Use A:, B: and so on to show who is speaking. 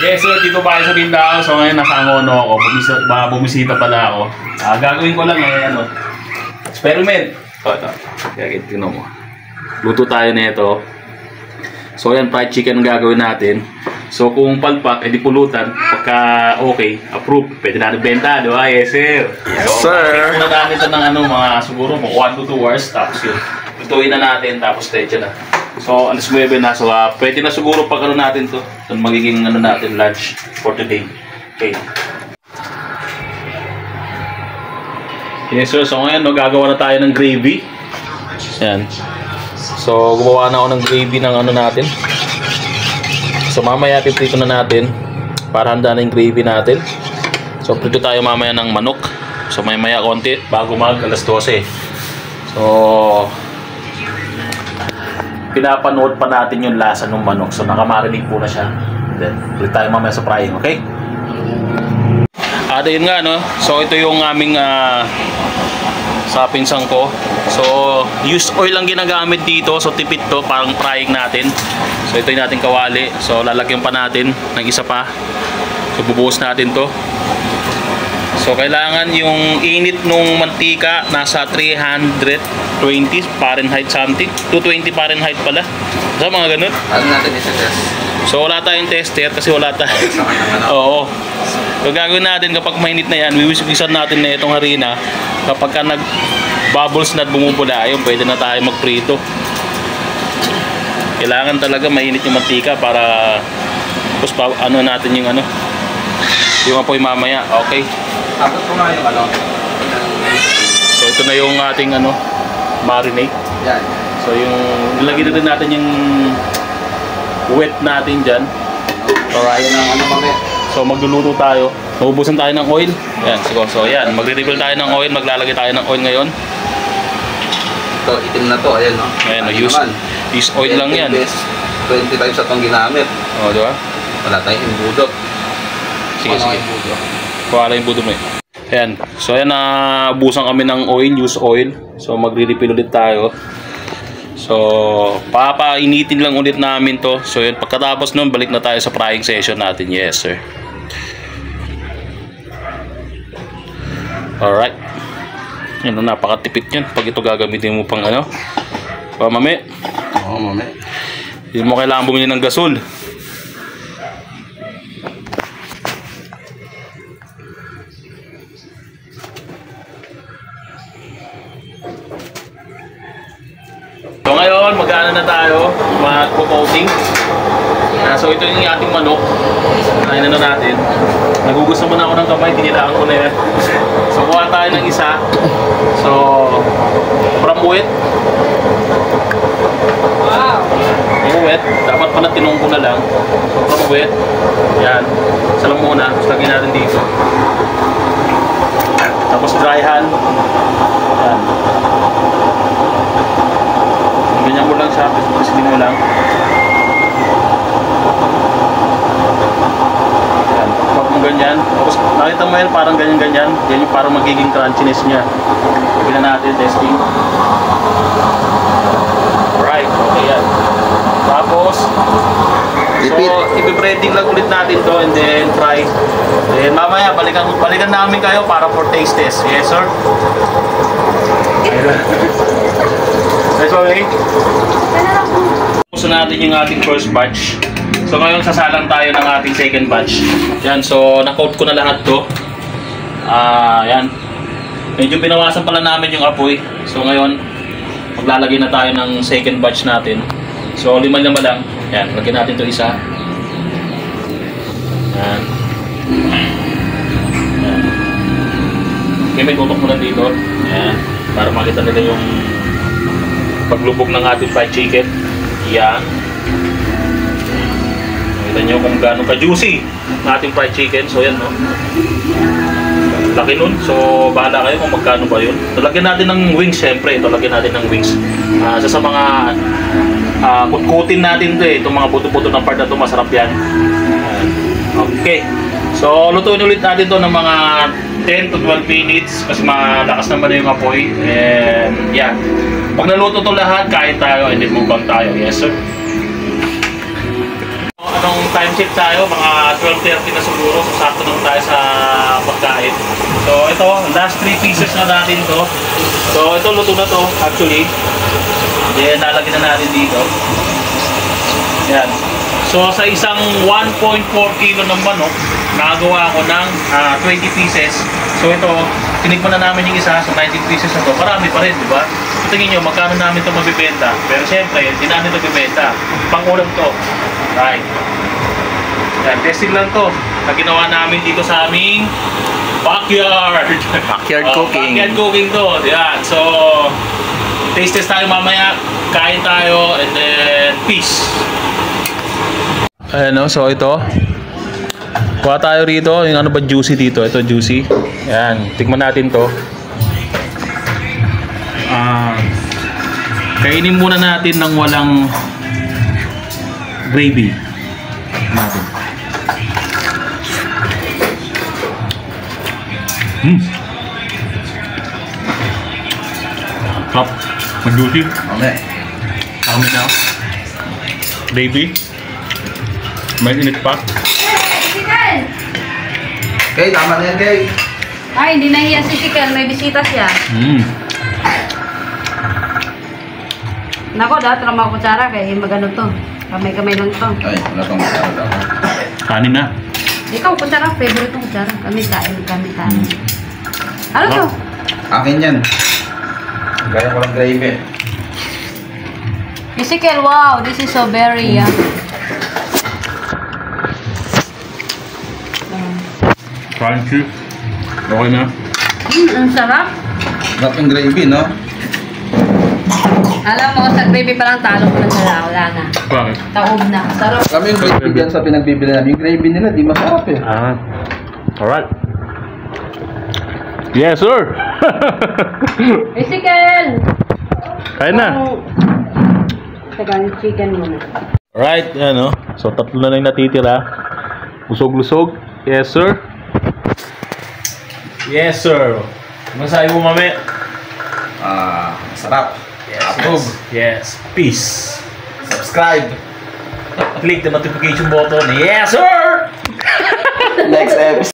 A: Yes sir, dito pa sa Bindao. So ngayon nasa Angono ako. Bumisita pala ako. Gagawin ko lang ano, experiment. Ito. Kaya tingnan mo. Luto tayo nito. So yan, fried chicken ang gagawin natin. So kung palpak, edi pulutan. Pagka okay, approve. Pwede natin benta, di ba? Yes sir.
B: Yes sir.
A: Muna namin ito ng ano, mga siguro 1 to 2 hours. Tapos yun, lutuin na natin. Tapos techo na. So, alas 9 na. So, pwede na siguro pag ano natin to. Ito magiging ano natin, lunch for today. Okay. Yes sir. So, ngayon, no, gagawa na tayo ng gravy. Yan. So, gumawa na ako ng gravy ng ano natin. So, mamaya piprito na natin para handa na yung gravy natin. So, prito tayo mamaya ng manok. So, maya konti bago mag alas 12. So, pinapanood pa natin yung lasa ng manok. So nakamarinig po na siya. And then, ulit tayo mamaya sa frying, okay? Yun nga, no? So ito yung aming sa pinsang ko. So used oil lang ginagamit dito. So tipid to, parang frying natin. So ito yung nating kawali. So lalagyan pa natin ng isa pa. So bubuhos natin to. So kailangan yung init nung mantika nasa 320 Fahrenheit something, 220 Fahrenheit pala. So mga ganun.
B: Ano natin isa-test?
A: So wala tayong tester kasi wala tayong oo. So gagawin natin kapag mainit na yan, wiwisan natin na itong harina. Kapag ka nag-bubbles na at bumubula, ayun, pwede na tayo magprito. Kailangan talaga mainit yung mantika para tapos ano natin yung ano, yung apoy mamaya. Okay.
B: Tapos ko nga yung ano.
A: So ito na yung ating ano, marinade.
B: Yan.
A: So yung nilagyan na rin natin yung wet natin dyan. Alright. So magluluto tayo. Naubusan tayo ng oil. Yan. So yan, magre-refill tayo ng oil. Maglalagay tayo ng oil ngayon.
B: Ito, itim na to. Ayan, no?
A: Ayan, use oil lang yan.
B: 20 times itong ginamit.
A: O, diba?
B: Wala tayong imbudo.
A: Sige. Kuha lang yung budo mo eh. Ayan. So ayan, busan kami ng oil, use oil. So magre-refill ulit tayo. So papainitin lang ulit namin to. So yun, pagkatapos nun, balik na tayo sa frying session natin. Yes sir. Alright. Yan, napakatipid yan. Pag ito gagamitin mo pang ano, pamami.
B: Oo, mami.
A: Hindi mo kailangan bumili ng gasol. So ngayon, mag-ano na tayo, mag-coating. So ito yung ating manok. Kain na natin. Nagugusto muna ako ng kamay, tinilaan ko na yan. So kuha tayo ng isa. So, from wet. Wow! From wet. Dapat pala tinong ko na lang. So from wet. Yan. Isa lang muna. Tapos lagyan natin dito. Tapos dry hand. Yan. Ganyan mo lang siya, pisilin mo lang. Yan, pag mo ganyan. Tapos nakita mo yan, parang ganyan-ganyan. Yan yung parang magiging crunchiness niya. Bigyan natin, testing. Alright, okay yan. Tapos, so ipipreading lang ulit natin to and then fry. Then mamaya, balikan namin kayo para for taste test. Yes sir? That's okay. Gusto natin yung ating first batch. So ngayon sasalang tayo ng ating second batch. Yan, so na-coat ko na lahat to. Yan. Medyo pinawasan pala namin yung apoy. So ngayon, maglalagay na tayo ng second batch natin. So 5 lang. Yan, lagyan natin to isa. Yan. Yan. Okay, may tutok muna dito. Yan. Para makita nila yung paglubog ng ating fried chicken. Yan. Nakita nyo kung gaano ka-juicy ng ating fried chicken. So yan, no? Laki nun. So bahala kayo kung magkano ba yun. Lagyan natin ng wings, syempre. Ito, lagyan natin ng wings. Isa sa mga kutkutin natin to eh. Itong mga buto-buto ng part na to, masarap yan. Okay. So lutuin ulit natin to ng mga 10 to 12 minutes. Kasi malakas naman na yung apoy. And yeah. Pag naluto to lahat, kain tayo and then move on tayo. Yes sir. Anong time check tayo, mga 12:30 na siguro. So, sakto lang tayo sa pagkain. So, ito, last 3 pieces na natin to. So, ito, luto na to, actually. Then, lalagyan na natin dito. Yan. So, sa isang 1.4 kilo ng manok, nakagawa ko ng 20 pieces. So, ito, tinikman na namin yung isa. So, 19 pieces na to. Marami pa rin, di ba? Tingin nyo, magkano namin ito mabibenta. Pero, syempre, hindi namin ito bibenta. Pang-ulam to. Right. Yan, testing lang to. Na ginawa namin dito sa aming backyard.
B: Backyard cooking.
A: Backyard cooking to. Yan. So, taste test tayo mamaya. Kain tayo. And then, peace. Ayan o, so ito. Kuha tayo rito. Yung ano ba juicy dito? Ito juicy. Yan. Tikman natin to. Kainin muna natin ng walang gravy. Natin. Top. Mag-juicy.
B: Mamaya.
A: Kami na. Gravy. May init pa.
B: Okay, tama na yan, Kay.
C: Ay, hindi nahiya si Chicken. May bisita siya. Nako, dapat lang mga kutsara kaya magano to. Kamay-kamay lang to.
B: Ay, wala pang masarap ako.
A: Kanin na.
C: Ikaw, kutsara. Favorite ng kutsara. Kami kain. Ano to?
B: Akin yan. Gaya ko lang gravy.
C: Ezekiel, wow. This is so very
A: Crunchy. Okay na.
C: ang sarap.
B: Sarap yung gravy, no?
C: Alam mo, sa gravy pa lang talo ko na sila. Wala na.
A: Bakit?
C: Taob na. Sarap.
B: Kami yung gravy dyan sa pinagbibili namin. Yung gravy nila, di masarap eh.
A: Alright. Yes, sir.
C: Ezekiel!
A: Kain na.
C: Teka, yung chicken muna.
A: Alright, yan o. So, tatlo na lang natitira. Lusog-lusog. Yes, sir. Yes, sir. Masabi mo, mami.
B: Sarap. Approve.
A: Yes. Peace.
B: Subscribe.
A: Click the notification button. Yes, sir!
B: Next episode.